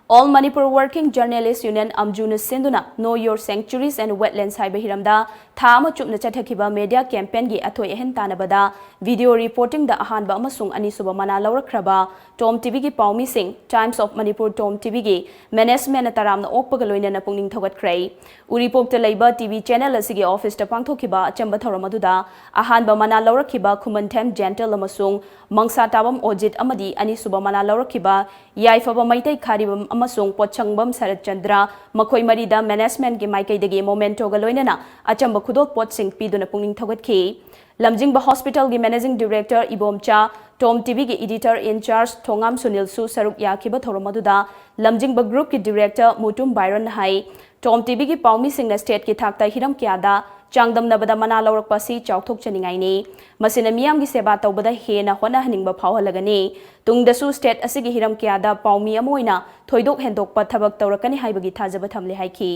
All Manipur Working Journalists Union Amwju SINDUNA Know Your Sanctuaries and Wetlands HAIBA HEERAM CHUPNA CHATHAKHIBA media campaign gi ATHOI AHEN TANABADA video reporting the AHANBA AMASUNG ANISUBA mana LOURAKHRABA TOM TV gi PAOMEE sing Times of Manipur TOM TV gi management TARAMNA OKPAGA LOINANA PUKNING THOUGATKHRE URIPOKTA LEIBA TV channel ASIGI office ta PANGTHOKHIBA achamba thoram aduda AHANBA mana LOURAKHIBA Khumanthem gentle amasung mangsa tabam ojit amadi ANISUBA mana LOURAKHIBA yaifaba maitai kharibam amasung pochangbam Sarat Chandra makhoi marida management gi maikaidagi momento ga loinana achamba khudok pot sing piduna pungning thogatkhi Lamjingba Hospital gi managing director Ibomcha Tom TV gi editor in charge Thongam Sunil Su saruk yakhiba thoromaduda Lamjingba group ki director Mutum Byron hai Tom TV gi PAOMEE singna state ki thakta hiram kyada changdamnabada mana laurakpa si chauthok chaningai ni masina miyam gi seba tawbada hena hona haningba phawhalagani tungdasu state asigi hiram kyada PAOMEE amoina thoidok hendokpa thabak tawrakani haibagi thajaba thamle haiki